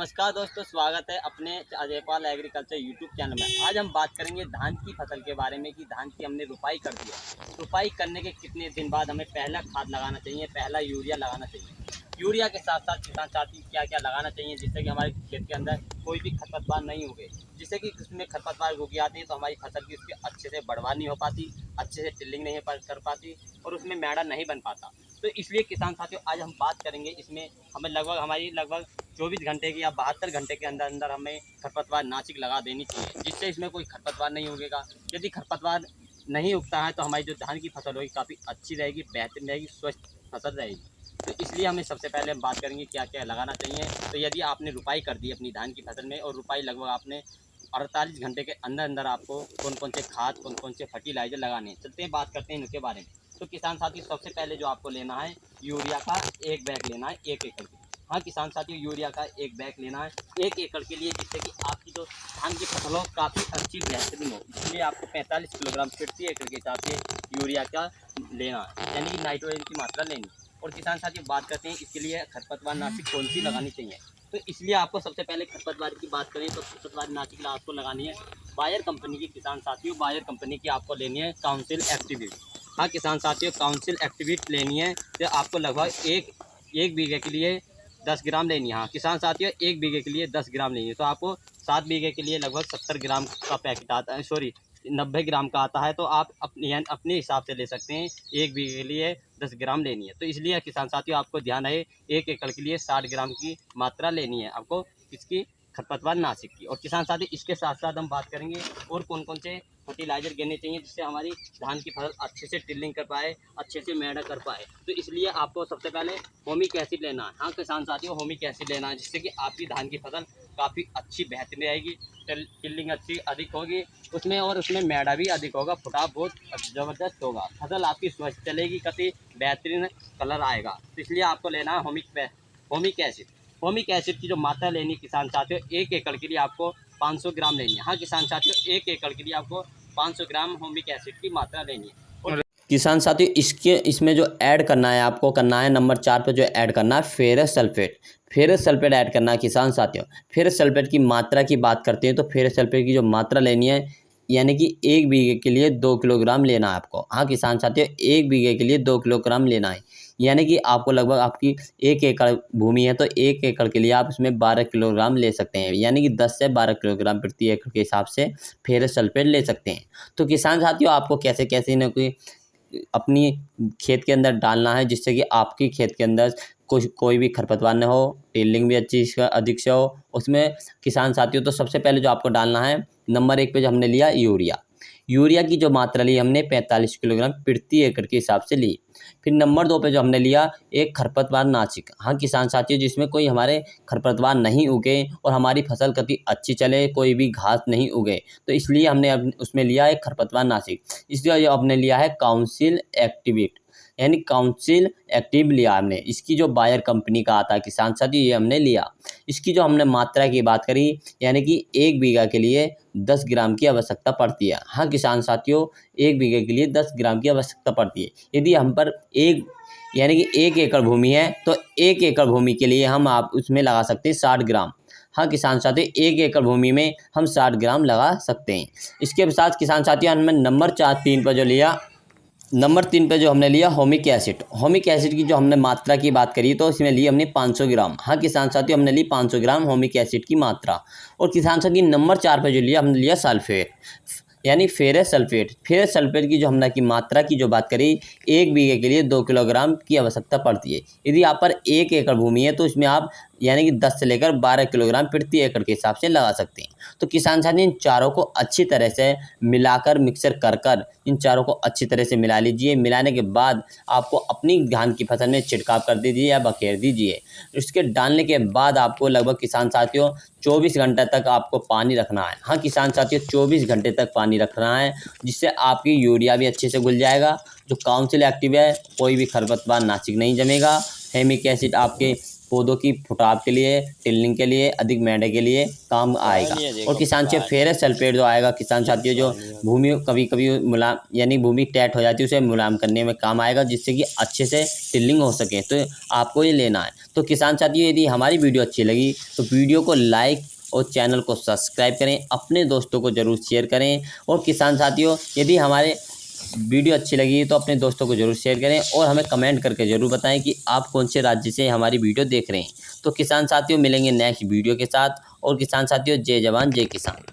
नमस्कार दोस्तों, स्वागत है अपने अजयपाल एग्रीकल्चर यूट्यूब चैनल में। आज हम बात करेंगे धान की फसल के बारे में कि धान की हमने रुपाई कर दी है। रुपाई करने के कितने दिन बाद हमें पहला खाद लगाना चाहिए, पहला यूरिया लगाना चाहिए। यूरिया के साथ साथ किसान साथी क्या क्या लगाना चाहिए जिससे कि हमारे खेत के अंदर कोई भी खरपतवार नहीं उगे। जिससे कि उसमें खरपतवार उग जाती है तो हमारी फसल की उसकी अच्छे से बढ़वार नहीं हो पाती, अच्छे से टिल्लिंग नहीं कर पाती और उसमें मैड़ा नहीं बन पाता। तो इसलिए किसान साथियों आज हम बात करेंगे इसमें हमें लगभग 24 घंटे की या 72 घंटे के अंदर अंदर हमें खरपतवार नाशक लगा देनी चाहिए, जिससे इसमें कोई खरपतवार नहीं उगेगा। यदि खरपतवार नहीं उगता है तो हमारी जो धान की फसल होगी काफ़ी अच्छी रहेगी, बेहतरीन रहेगी, स्वस्थ फसल रहेगी। तो इसलिए हमें सबसे पहले हम बात करेंगे क्या क्या लगाना चाहिए। तो यदि आपने रुपाई कर दी अपनी धान की फसल में और रुपाई लगभग आपने 48 घंटे के अंदर अंदर आपको कौन कौन से खाद कौन कौन से फर्टिलाइजर लगाने हैं, चलते हैं बात करते हैं इनके बारे में। तो किसान साथी सबसे पहले जो आपको लेना है यूरिया का 1 बैग लेना है 1 एकड़ के। हाँ किसान साथियों, यूरिया का 1 बैग लेना है 1 एकड़ के लिए, जिससे कि आपकी जो धान की फसल हो काफ़ी अच्छी बेहतरीन हो। इसलिए आपको 45 किलोग्राम प्रति एकड़ के हिसाब से यूरिया का लेना है, यानी कि नाइट्रोजन की मात्रा लेनी। और किसान साथियों बात करते हैं इसके लिए खरपतवार नाशक कौन सी लगानी चाहिए। तो इसलिए आपको सबसे पहले खरपतवार की बात करें तो खरपतवार नाशक आपको लगानी है बायर कंपनी की। किसान साथियों बायर कंपनी की आपको लेनी है काउंसिल एक्टिवेट। हाँ किसान साथियों काउंसिल एक्टिवेट लेनी है तो आपको लगभग एक बीघे के लिए 10 ग्राम लेनी है। हाँ किसान साथियों 1 बीघे के लिए 10 ग्राम लेनी है, तो आपको 7 बीघे के लिए लगभग 70 ग्राम का पैकेट आता है, सॉरी 90 ग्राम का आता है। तो आप अपने हिसाब से ले सकते हैं, 1 बीघे के लिए 10 ग्राम लेनी है। तो इसलिए किसान साथियों आपको ध्यान रहे 1 एकड़ के लिए 60 ग्राम की मात्रा लेनी है आपको इसकी खरपतवार नाशक की। और किसान साथी इसके साथ साथ हम बात करेंगे और कौन कौन से फर्टिलाइजर देने चाहिए जिससे हमारी धान की फसल अच्छे से टिल्लिंग कर पाए, अच्छे से मैड़ा कर पाए। तो इसलिए आपको सबसे पहले होमिक एसिड लेना है। हाँ किसान साथियों होमिक एसिड लेना है, जिससे कि आपकी धान की फसल काफ़ी अच्छी बेहतरीन रहेगी, टिल्लिंग अच्छी अधिक होगी उसमें और उसमें मैड़ा भी अधिक होगा, फुटाव बहुत ज़बरदस्त होगा, फसल आपकी स्वस्थ चलेगी, काफ़ी बेहतरीन कलर आएगा। तो इसलिए आपको लेना है होमिक एसिड। होमिक एसिड की जो मात्रा लेनी किसान साथियों 1 एकड़ के लिए आपको 500 ग्राम लेनी है। हाँ किसान साथियों 1 एकड़ के लिए आपको 500 ग्राम होमिक एसिड की मात्रा लेनी है। और किसान साथियों इसमें जो ऐड करना है आपको करना है नंबर 4 पे जो ऐड करना है ferrous sulphate. Ferrous sulphate add करना है किसान साथियों। फेरस सल्फेट की मात्रा की बात करते हैं तो फेरस सल्फेट की जो मात्रा लेनी है यानी कि 1 बीघे के लिए 2 किलोग्राम लेना है आपको। हाँ किसान साथियों 1 बीघे के लिए 2 किलोग्राम लेना है, यानी कि आपको लगभग आपकी 1 एकड़ भूमि है तो 1 एकड़ के लिए आप उसमें 12 किलोग्राम ले सकते हैं, यानी कि 10 से 12 किलोग्राम प्रति एकड़ के हिसाब से फेरस सल्फेट ले सकते हैं। तो किसान साथियों आपको कैसे कैसे न कोई अपनी खेत के अंदर डालना है जिससे कि आपकी खेत के अंदर कोई भी खरपतवार न हो, टिल्लिंग भी अच्छी अधिक से हो उसमें। किसान साथियों तो सबसे पहले जो आपको डालना है नंबर 1 पे जो हमने लिया यूरिया। यूरिया की जो मात्रा ली हमने 45 किलोग्राम प्रति एकड़ के हिसाब से ली। फिर नंबर 2 पे जो हमने लिया एक खरपतवार नाशक। हाँ किसान साथियों जिसमें कोई हमारे खरपतवार नहीं उगे और हमारी फसल कभी अच्छी चले, कोई भी घास नहीं उगे, तो इसलिए हमने उसमें लिया एक खरपतवार नाशक। इसलिए हमने लिया है काउंसिल एक्टिवेट, यानी काउंसिल एक्टिव लिया हमने। इसकी जो बायर कंपनी का आता है किसान साथियों ये हमने लिया। इसकी जो हमने मात्रा की बात करी यानी कि 1 बीघा के लिए 10 ग्राम की आवश्यकता पड़ती है। हाँ किसान साथियों 1 बीघे के लिए 10 ग्राम की आवश्यकता पड़ती है। यदि हम पर यानी कि 1 एकड़ भूमि है तो 1 एकड़ भूमि के लिए हम आप उसमें लगा सकते हैं 60 ग्राम। हाँ किसान साथियों 1 एकड़ भूमि में हम 60 ग्राम लगा सकते हैं। इसके साथ किसान साथियों हमने नंबर 3 पर जो लिया नंबर 3 पे जो हमने लिया होमिक एसिड। होमिक एसिड की जो हमने मात्रा की बात करी तो इसमें ली हमने 500 ग्राम। हाँ किसान साथियों हमने ली 500 ग्राम होमिक एसिड की मात्रा। और किसान साथियों नंबर 4 पे जो लिया हमने लिया सल्फेट, यानी फेरस सल्फेट। फेरस सल्फेट की जो हमने की मात्रा की जो बात करी 1 बीघे के लिए 2 किलोग्राम की आवश्यकता पड़ती है। यदि आप पर 1 एकड़ भूमि है तो इसमें आप यानी कि 10 से लेकर 12 किलोग्राम प्रति एकड़ के हिसाब से लगा सकते हैं। तो किसान साथी इन चारों को अच्छी तरह से मिलाकर मिक्सर कर इन चारों को अच्छी तरह से मिला लीजिए। मिलाने के बाद आपको अपनी धान की फसल में छिड़काव कर दीजिए या बखेर दीजिए। इसके डालने के बाद आपको लगभग किसान साथियों 24 घंटे तक आपको पानी रखना है। हाँ किसान साथियों 24 घंटे तक पानी रखना है, जिससे आपकी यूरिया भी अच्छे से घुल जाएगा। जो काउंसिल एक्टिव है कोई भी खरपतवार नाशक नहीं जमेगा। हेमिक एसिड आपके पौधों की फुटाव के लिए, टिल्लिंग के लिए, अधिक मैडे के लिए काम आएगा। और किसान साथियों फेरस सल्फेट जो आएगा किसान साथियों, जो भूमि कभी कभी मुलायम यानी भूमि टाइट हो जाती है उसे मुलायम करने में काम आएगा, जिससे कि अच्छे से टिल्लिंग हो सके। तो आपको ये लेना है। तो किसान साथियों यदि हमारी वीडियो अच्छी लगी तो वीडियो को लाइक और चैनल को सब्सक्राइब करें, अपने दोस्तों को ज़रूर शेयर करें। और किसान साथियों यदि हमारे वीडियो अच्छी लगी तो अपने दोस्तों को ज़रूर शेयर करें और हमें कमेंट करके ज़रूर बताएं कि आप कौन से राज्य से हमारी वीडियो देख रहे हैं। तो किसान साथियों मिलेंगे नेक्स्ट वीडियो के साथ। और किसान साथियों जय जवान जय किसान।